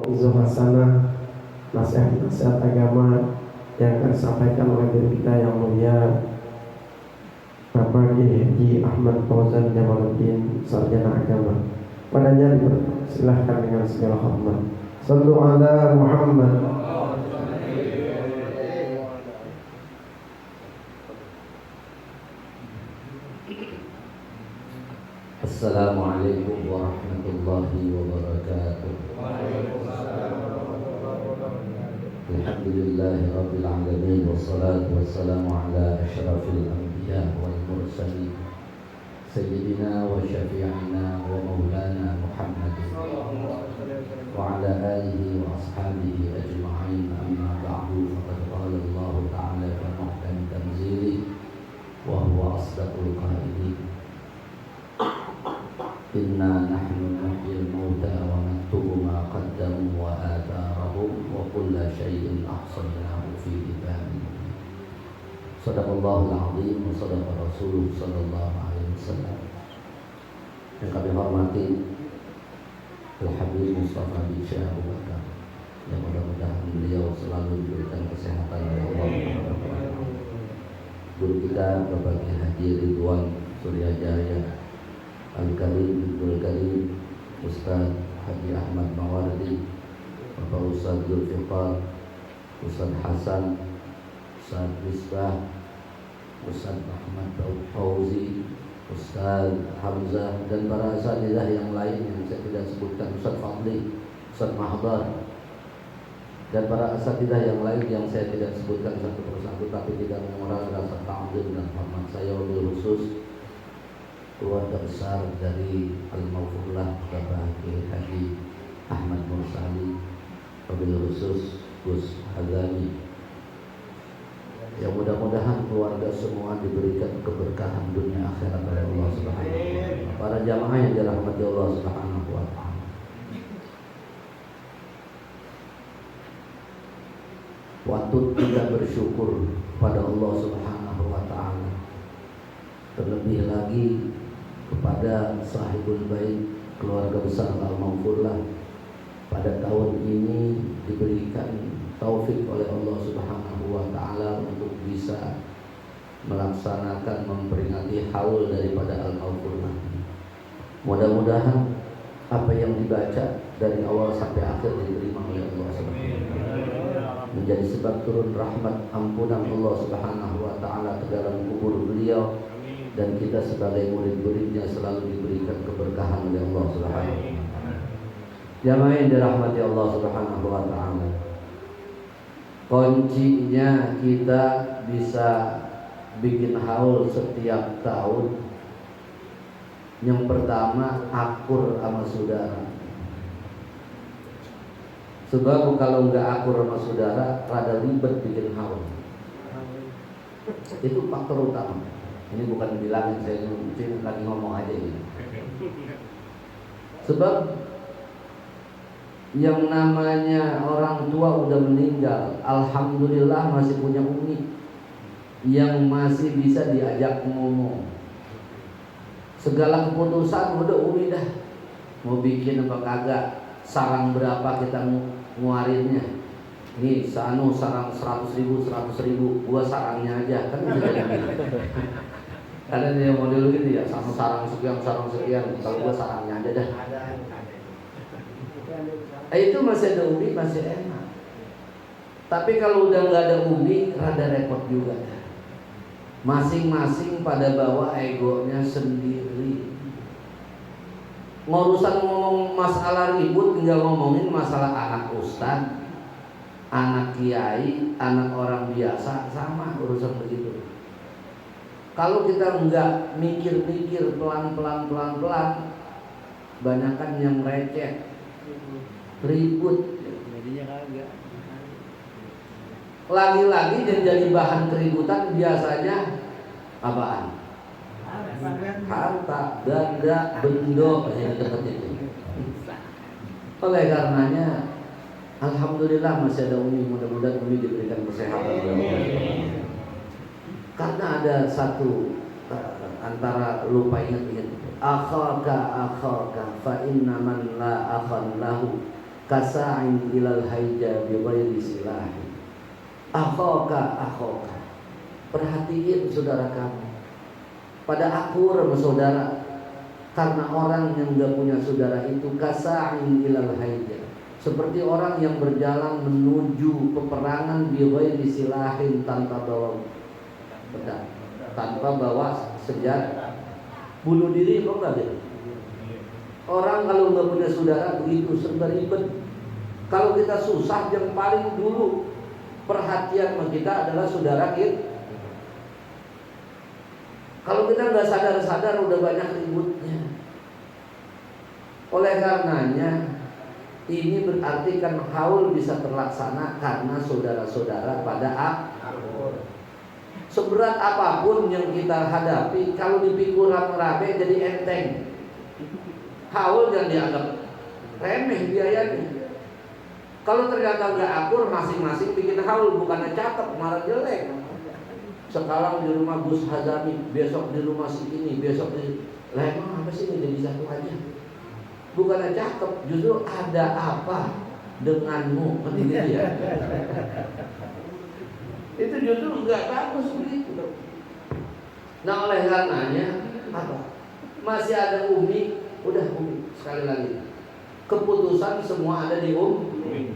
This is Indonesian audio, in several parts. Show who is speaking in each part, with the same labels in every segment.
Speaker 1: Izzah hasanah, nasihat-nasihat agama yang akan disampaikan oleh guru kita yang mulia Bapak Haji Ahmad Fauzan Jamaluddin, sarjana agama. Padanya dipersilahkan dengan segala hormat. Sallu ala Muhammad.
Speaker 2: Assalamualaikum warahmatullahi wabarakatuh. Alhamdulillahi rabbil alamin, wassalatu wassalamu ala asyrafil anbiya wal mursalin sayyidina wa syafi'ina wa maulana Muhammadin wa ala alihi wa ashabihi ajma'in, amma ba'du. Faqad qala Allah ta'ala fi muhkam tanzilih wa huwa asdaqul qailin, inna nahnu nuhyil mauta wa naktubu ma qaddamu wa atharahum wa kulla syai'in ahsaynahu fi imamin mubin. Shadaqallahul azim wa shadaqa rasuluh sallallahu alaihi wasallam. Yang kami hormati Al-Habib Mustafa bin Syekh Abu Bakar, yang mudah-mudahan beliau selalu diberikan kesehatan oleh Allah. Guru kita Bapak Haji Ridwan Suryajaya Al-Karim Ibnul Karim, Ustaz Haji Ahmad Mawardi, Bapak Ustaz Zulfiqar, Ustaz Hasan, Ustaz Misbah, Ustaz Ahmad Fauzi, Ustaz Hamzah, dan para asatidzah yang lain yang saya tidak sebutkan, Ustaz Fadli, Ustaz Mahdar, dan para asatidzah yang lain yang saya tidak sebutkan satu persatu, tapi tidak mengurangi rasa ta'zim dan hormat saya, wabil khusus keluarga besar dari Al-Maghfurlah Bapak Haji Ahmad Mursali, wabil khusus Gus Hazani, yang mudah-mudahan keluarga semua diberikan keberkahan dunia akhirat oleh Allah Subhanahu wa taala. Para jamaah yang dirahmati Allah Subhanahu wa taala, patut kita bersyukur pada Allah Subhanahu wa taala, terlebih lagi kepada sahibul bait keluarga besar Al-Maghfurlah pada tahun ini diberikan taufik oleh Allah Subhanahu wa taala untuk bisa melaksanakan memperingati haul daripada Al-Maghfurlah. Mudah-mudahan apa yang dibaca dari awal sampai akhir diterima oleh Allah Subhanahu wa taala, menjadi sebab turun rahmat ampunan Allah Subhanahu wa taala ke dalam kubur beliau, dan kita sebagai murid-muridnya selalu diberikan keberkahan oleh Allah Subhanahu wa taala. Jamaah yang dirahmati Allah Subhanahu wa taala, kuncinya kita bisa bikin haul setiap tahun, yang pertama akur sama saudara. Sebab kalau nggak akur sama saudara, rada ribet bikin haul. Itu faktor utama. Ini bukan bilangin, saya lagi ngomong aja ini. Sebab yang namanya orang tua udah meninggal, alhamdulillah masih punya umi yang masih bisa diajak ngomong. Segala keputusan udah umi dah. Mau bikin apa kagak, sarang berapa kita nguarinnya. Nih sarang 100.000, gua sarangnya aja, kan bisa jadi. Karena dia model gitu ya, sama sarang sekian, kalau gua sarangnya aja dah. Itu masih ada umi, masih enak. Tapi kalau udah nggak ada umi, rada repot juga. Masing-masing pada bawa egonya sendiri. Ngurusan ngomong masalah ribut, tinggal ngomongin masalah anak ustaz, anak kiai, anak orang biasa, sama urusan begitu. Kalau kita nggak mikir-mikir pelan-pelan, banyakan yang receh, ribut, jadinya kagak. Lagi-lagi yang jadi bahan keributan biasanya apaan? Harta, ganda, bendo, yang dekat itu. Oleh karenanya, alhamdulillah masih ada umi, mudah-mudahan umi diberikan kesehatan oleh Allah. Karena ada satu antara lupa ingat akhaka fa inna man la akhan lahu kasa'in ilal haija bi ghairi silahi. Akhoka. Perhatiin saudara kamu. Pada akur sama saudara. Karena orang yang gak punya saudara itu kasa'in ilal haija, seperti orang yang berjalan menuju peperangan bi ghairi silahin, tanpa bawa pedang, tanpa bawa senjata. Bunuh diri kok enggak gitu? Orang kalau nggak punya saudara begitu serba ribet. Kalau kita susah, yang paling dulu perhatian sama kita adalah saudara kita. Kalau kita nggak sadar-sadar udah banyak ributnya. Oleh karenanya ini berarti kan haul bisa terlaksana karena saudara-saudara pada akur. Seberat apapun yang kita hadapi, kalau dipikul rame-rame jadi enteng. Haul jangan dianggap remeh biayanya. Kalau ternyata nggak akur, masing-masing bikin haul, bukannya cakep malah jelek. Sekarang di rumah Gus Hazami, besok di rumah si ini, besok di lain. Apa sih ini jadi satu aja? Bukannya cakep, justru ada apa denganmu, kan gitu ya. Itu justru nggak bagus begitu. Nah oleh karenanya apa? Masih ada Umi. Udah Umi, sekali lagi, keputusan semua ada di Umi.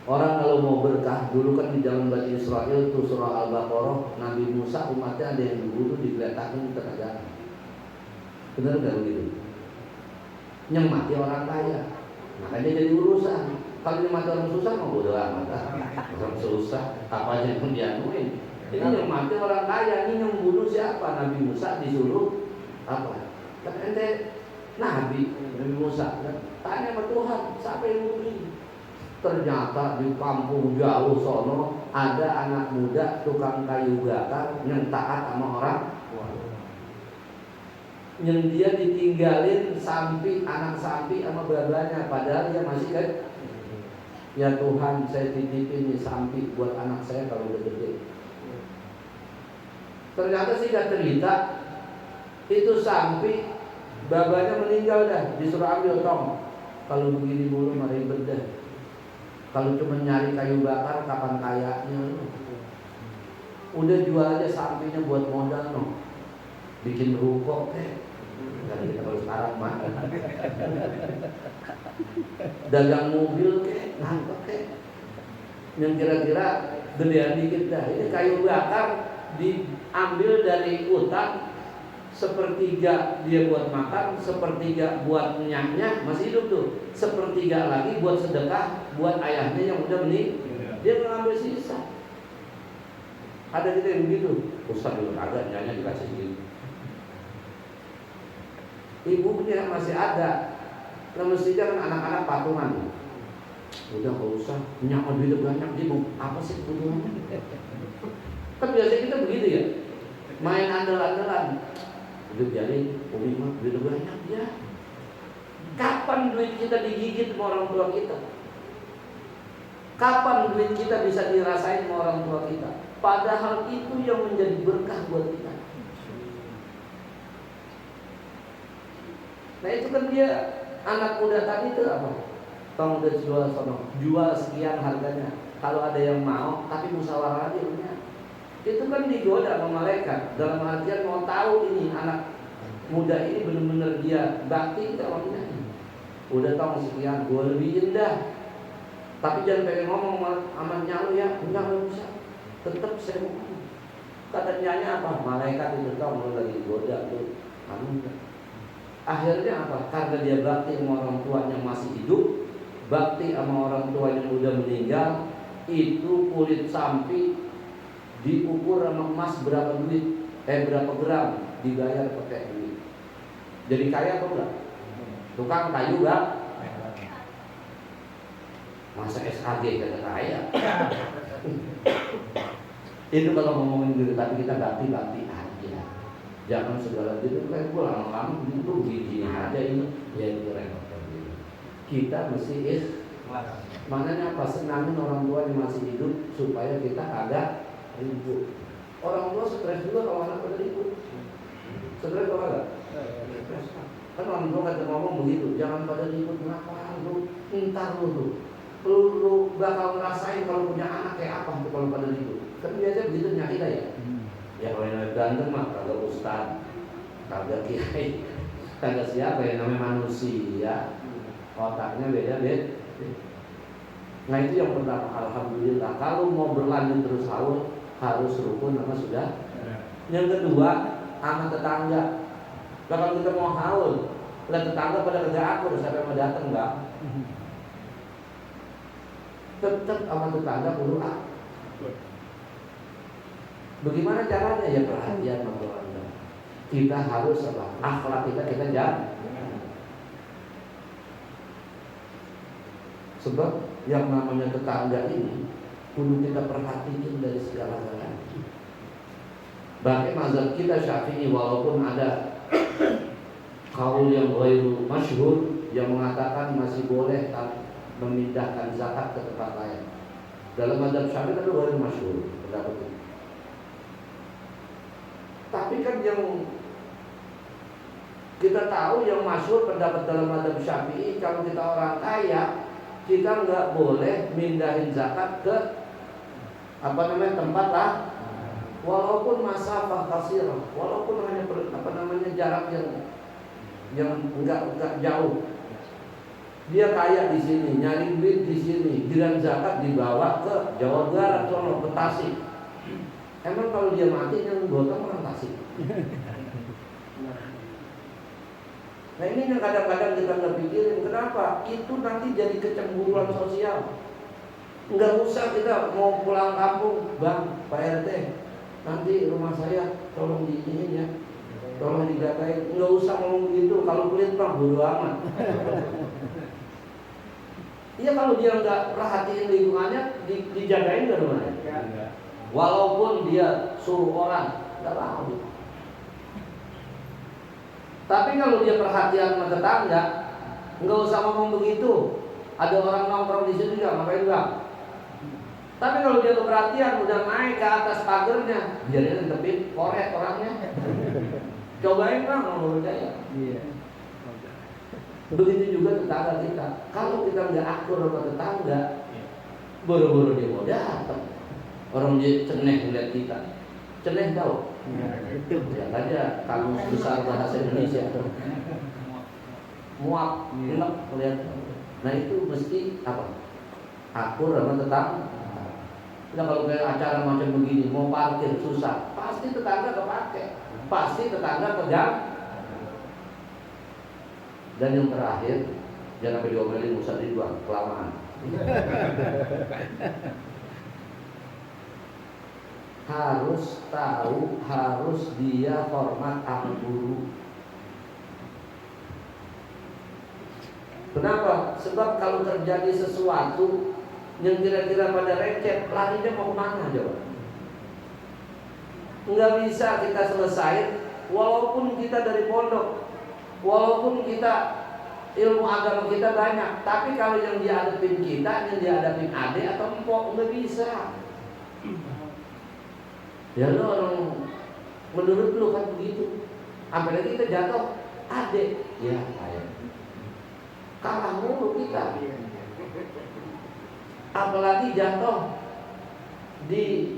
Speaker 2: Orang kalau mau berkah, dulu kan di zaman Bani Israel tuh surah Al-Baqarah, Nabi Musa umatnya ada yang dibunuh, digeletakkan di kerajaan. Benar nggak begitu? Nyemati orang kaya, makanya jadi urusan. Kalau nyemati orang susah mau bodo amat. Orang susah, apa aja yang dianuin. Ini nyemati orang kaya, ini yang bunuh siapa? Nabi Musa disuruh apa? Kan ente Nabi Musa kan tanya sama Tuhan, siapa yang bunuh? Ternyata di kampung jauh sono ada anak muda tukang kayu bakar yang taat sama orang, yang dia ditinggalin anak sapi sama babanya, padahal dia masih kan. Ya Tuhan, saya titipin nih sapi buat anak saya kalau udah gede. Ternyata sih gak cerita, itu sapi babanya meninggal dah, disuruh ambil tong. Kalau begini mulu mari bedah. Kalau cuma nyari kayu bakar kapan kayanya? Udah jual aja sapinya buat modal no. Bikin ruko Dari kita kalau sekarang mah. Dagang mobil yang kira-kira gedean dikit dah. Ini kayu bakar diambil dari hutan, sepertiga dia buat makan, sepertiga buat nyaknya masih hidup tuh, sepertiga lagi buat sedekah buat ayahnya yang udah meninggal. Dia mengambil sisa. Ada kita yang begitu, Ustaz juga kagak, nyanya dikasih gitu. Ibunya masih ada. Nah mestinya kan anak-anak patungan. Udah gak usah, nyak duit banyak, dia mau apa sih kebutuhannya? Kan biasanya kita begitu ya, main andal-andalan. Udah jadi Umi mah duit banyak ya. Kapan duit kita digigit sama orang tua kita? Kapan duit kita bisa dirasain sama orang tua kita? Padahal itu yang menjadi berkah buat kita. Nah itu kan dia anak muda tadi itu apa? Tong udah jual sono, jual sekian harganya. Kalau ada yang mau, tapi musyawarah aja punya. Itu kan digoda sama malaikat. Dalam artian mau tahu ini anak muda ini benar-benar dia bakti kita orangnya. Udah tahu sekian, gue lebih indah. Tapi jangan pengen ngomong sama nyalu ya, enggak bisa. Tetap saya mau ngomong. Kata nyanya apa? Malaikat itu tahu mau lagi goda tuh. Akhirnya apa? Karena dia bakti sama orang tuanya masih hidup, bakti sama orang tua yang udah meninggal, itu kulit sapi diukur sama emas berapa duit, berapa gram, dibayar pakai duit. Jadi kaya atau enggak? Tukang kayu enggak? Masa SKG kata kaya. Itu kalau ngomongin duit, tapi kita bakti aja. Jangan segala itu kan gue lama-lama itu gini aja ini, ya itu repot. Kita mesti maknanya apa? Senangin orang tua yang masih hidup supaya kita agak ribut. Orang tua stres juga kalau anak udah ribut. Stres apa enggak? Kan orang tua kata ngomong begitu, jangan pada ribut, kenapa lu, ntar lu bakal ngerasain kalau punya anak kayak apa tuh kalau pada ribut. Kan biasanya begitu nyakit ya. Ya kalau yang ganteng mah kagak ustad, kagak kiai, kagak siapa ya, namanya manusia, otaknya beda-beda. Nah itu yang pertama, alhamdulillah. Kalau mau berlanjut terus haul, harus rukun sama sudah. Yang kedua, sama tetangga. Kalau kita mau haul, lihat tetangga pada kerja akur, siapa yang mau datang enggak? Tetap sama tetangga perlu akur. Bagaimana caranya? Ya perhatian sama tetangga. Kita harus apa? Akhlak kita jaga. Sebab yang namanya tetangga ini perlu kita perhatikan dari segala galanya. Bahkan mazhab kita Syafi'i, walaupun ada kaul yang ghairu masyhur yang mengatakan masih boleh memindahkan zakat ke tempat lain. Dalam mazhab Syafi'i itu ghairu masyhur pendapat itu. Tapi kan yang kita tahu yang masyhur pendapat dalam mazhab Syafi'i, kalau kita orang kaya, kita nggak boleh mindahin zakat ke tempat lah, walaupun masafah qasirah, walaupun hanya jarak yang enggak jauh. Dia kaya di sini, nyari duit di sini, giliran zakat dibawa ke Jawa Barat, Solo, ke Tasik. Emang kalau dia mati yang gotong orang Tasik? Nah ini yang kadang-kadang kita nggak pikirin, kenapa? Itu nanti jadi kecemburuan sosial. Nggak usah kita mau pulang kampung, Bang, Pak RT, nanti rumah saya tolong diinin ya, tolong digatain. Nggak usah ngomong begitu, kalau pelit mah bodo amat. Iya kalau dia nggak perhatiin lingkungannya, dijagain nggak rumahnya? Walaupun dia suruh orang, nggak mau. Tapi kalau dia perhatian sama tetangga, nggak usah ngomong begitu. Ada orang nongkrong di situ juga, ngapain bang? Tapi kalau dia perhatian, udah naik ke atas pagernya, biarin tepin korek orangnya. Cobain bang, kalau percaya. Begitu juga tetangga kita. Kalau kita nggak akur sama tetangga, boro-boro dia mau datang. Orang dia ceneh ngeliat kita. Ceneh tahu? Ya aja kamus besar bahasa Indonesia. Muak, enak melihat. Nah itu mesti apa? Akur sama tetangga. Nah kalau kayak acara macam begini, mau parkir susah, pasti tetangga kepake, pasti tetangga pegang. Dan yang terakhir, jangan sampai diomelin Ustaz Ridwan, kelamaan. Harus tahu, harus dia hormat sama guru. Kenapa? Sebab kalau terjadi sesuatu yang kira-kira pada receh, larinya mau kemana coba? Nggak bisa kita selesai, walaupun kita dari pondok, walaupun kita ilmu agama kita banyak, tapi kalau yang dihadapin kita, yang dihadapin adik atau empok, nggak bisa. Ya lo orang menurut lu kan begitu. Apalagi kita jatuh adik, ya kayak kalah mulu kita. Apalagi jatuh di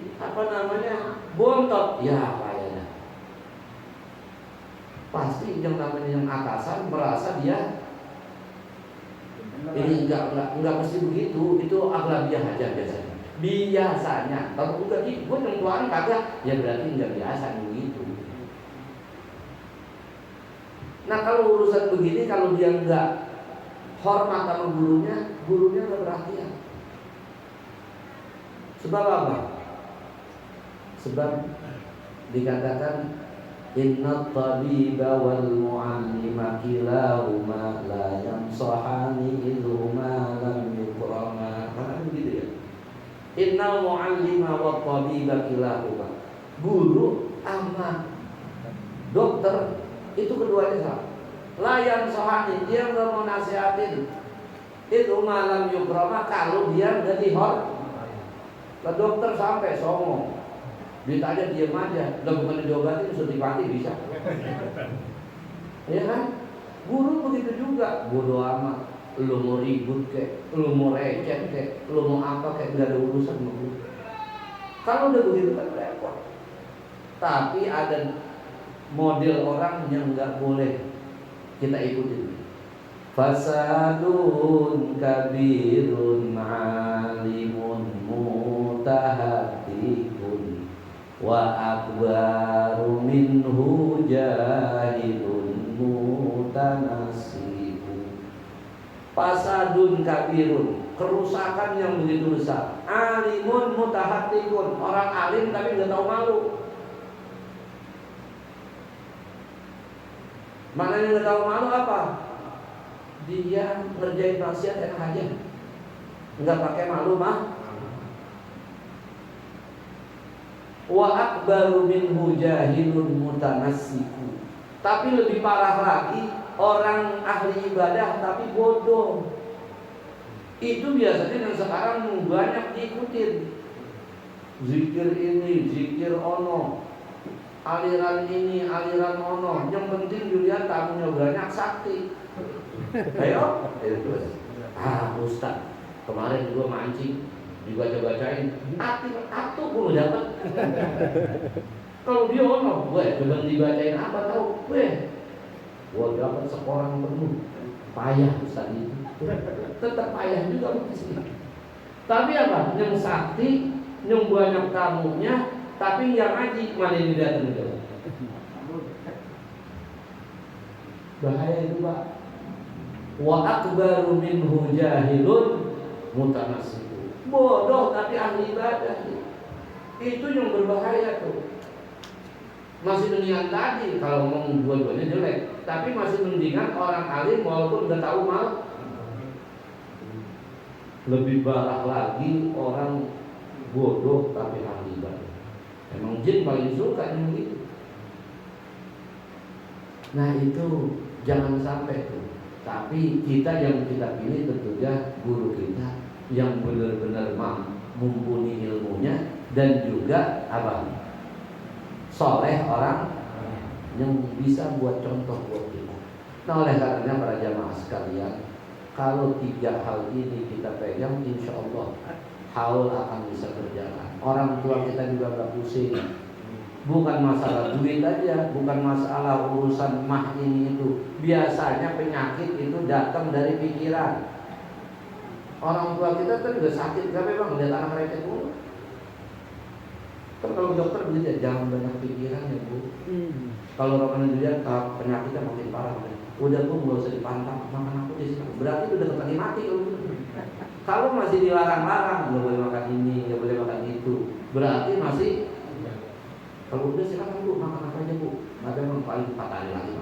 Speaker 2: bontot, ya kayaknya. Pasti yang namanya yang atasan merasa dia ini enggak mesti begitu, itu aglabiah aja biasanya. Biasanya, kalau udah gue nyentuhan kagak, ya berarti nggak biasa begitu. Nah kalau urusan begini, kalau dia nggak hormat sama gurunya nggak perhatian. Sebab apa? Sebab dikatakan inna tabiba wal mu'allima kilahuma la yamsahani idhuma lam yukrama. Karena begitu ya. Innal mu'allima wa tabiba kilahuma. Guru sama dokter itu keduanya sama. Layan sohani, dia nggak mau nasihatin. Itu malam yukrama kalau dia nggak dihormat. Ke dokter sampai songong, ditanya diam aja, udah bukan diobatin suntik mati bisa. Ya kan? Guru begitu juga, bodo amat. Lu mau ribut kek, lu mau receh kek, lu mau apa kek, gak ada urusan sama guru. Kalau udah begitu kan repot. Tapi ada model orang yang nggak boleh kita ikuti. Fasadun kabirun alimun mutahatikun wa akbaru minhu jahilun mutanasibun. Fasadun kabirun, kerusakan yang begitu besar. Alimun mutahatikun, orang alim tapi nggak tahu malu. Maknanya nggak tahu malu apa? Dia ngerjain maksiat enak aja, nggak pakai malu mah. Wa akbaru minhu jahilun mutanassiku. Tapi lebih parah lagi, orang ahli ibadah tapi bodoh. Itu biasanya yang sekarang banyak diikutin. Zikir ini, zikir ono, aliran ini, aliran ono. Yang penting dilihat tamunya banyak, sakti. Ayo, terus. Ustaz, kemarin gua mancing, dibaca-bacain, atu gua dapat. Kalau dia ono, gue coba dibacain apa tahu, gue dapat seorang penuh. Payah Ustaz itu. Tetap payah juga mesti. Tapi apa? Yang sakti, yang banyak tamunya, tapi yang ngaji mana ini datang juga. Bahaya itu Pak. Wa akbaru minhu jahilun mutanassibu. Bodoh tapi ahli ibadah. Itu yang berbahaya tuh. Masih mendingan tadi kalau ngomong dua-duanya jelek, tapi masih mendingan orang alim walaupun udah tahu mal. Lebih parah lagi orang bodoh tapi ahli ibadah. Emang jin paling suka yang begitu. Nah itu jangan sampai tuh. Tapi kita yang kita pilih tentunya guru kita yang benar-benar mumpuni ilmunya dan juga apa? Soleh orang yang bisa buat contoh buat kita. Nah oleh karenanya para jamaah sekalian, kalau tiga hal ini kita pegang, insya Allah haul akan bisa berjalan. Orang tua kita juga gak pusing. Bukan masalah duit aja, bukan masalah urusan mah ini itu. Biasanya penyakit itu datang dari pikiran. Orang tua kita kan juga sakit, gak memang lihat anak mereka dulu. Kan kalau dokter begitu, jangan banyak pikiran ya Bu. Kalau orang dilihat penyakitnya makin parah, udah Bu nggak usah dipantang, makan aku di sini. Berarti udah ketemu mati kalau gitu. Kalau masih dilarang-larang, nggak boleh makan ini, nggak boleh makan itu, berarti masih. Kalau udah silakan Bu, makan apa aja Bu. Ada yang paling 4 hari lagi.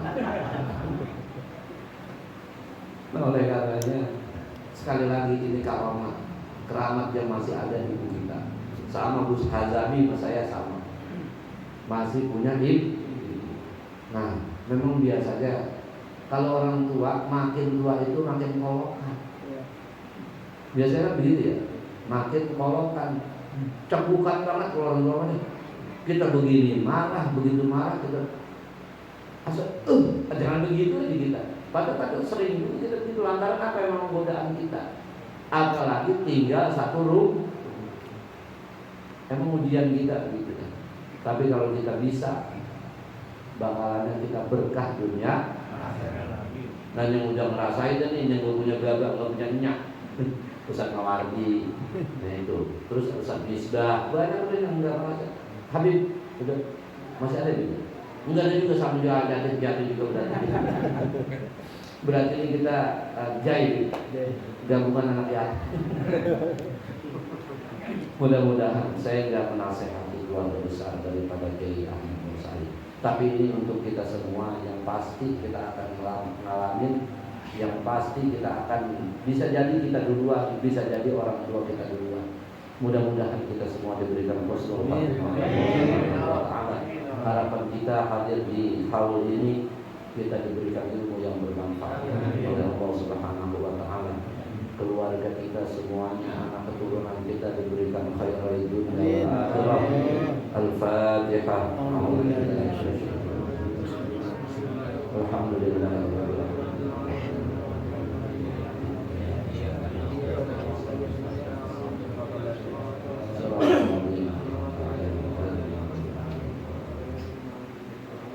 Speaker 2: Nah oleh karenanya sekali lagi ini keramat yang masih ada di tubuh kita. Sama Gus Hazami saya sama, masih punya ibu. Nah memang biasanya kalau orang tua makin tua itu makin kolokan. Biasanya begitu ya, makin kolokan, cebukan banget kalau orang tua nih. Kita begini marah, begitu marah kita asal jangan begitu aja kita. Padahal sering juga kita begitu lantaran apa yang godaan kita. Apalagi tinggal satu rumah. Emang ujian kita begitu kan. Tapi kalau kita bisa, bakalannya kita berkah dunia. Dan yang udah ngerasain dan yang gak punya gagak, gak punya nyak, Ustaz Mawardi, nah itu. Terus Ustaz Misbah, banyak orang yang nggak merasa. Habib, udah masih ada juga. Enggak ada juga sama juga jatuh juga udah. Berarti ini kita jahit, gabungan anak yatim. Mudah-mudahan saya nggak menasehati keluarga besar daripada Kiai Ahmad Mursali. Tapi ini untuk kita semua yang pasti kita akan ngalamin, yang pasti kita akan bisa jadi kita duluan, bisa jadi orang tua kita duluan. Mudah-mudahan kita semua diberikan husnul khotimah. Harapan kita hadir di haul ini kita diberikan ilmu yang bermanfaat oleh Allah Subhanahu wa taala. Keluarga kita semuanya, anak keturunan kita diberikan khairul dunya wal akhirah. Al-Fatihah. Alhamdulillah.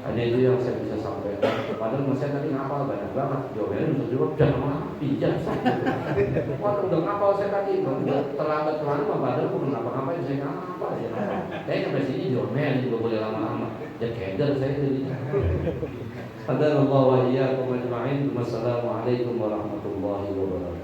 Speaker 2: Hanya itu yang saya bisa sampaikan. Padahal saya tadi ngapal banyak banget. Jawabannya bisa jawab jangan malah pijat. Wah udah ngapal saya tadi. Terlambat padahal aku ngapa-ngapain saya ngapal ya. Saya sampai sini diomelin juga boleh lama-lama. Ya keder saya jadi. Hadanallahu wa iyyakum ajma'in. Wassalamualaikum warahmatullahi wabarakatuh.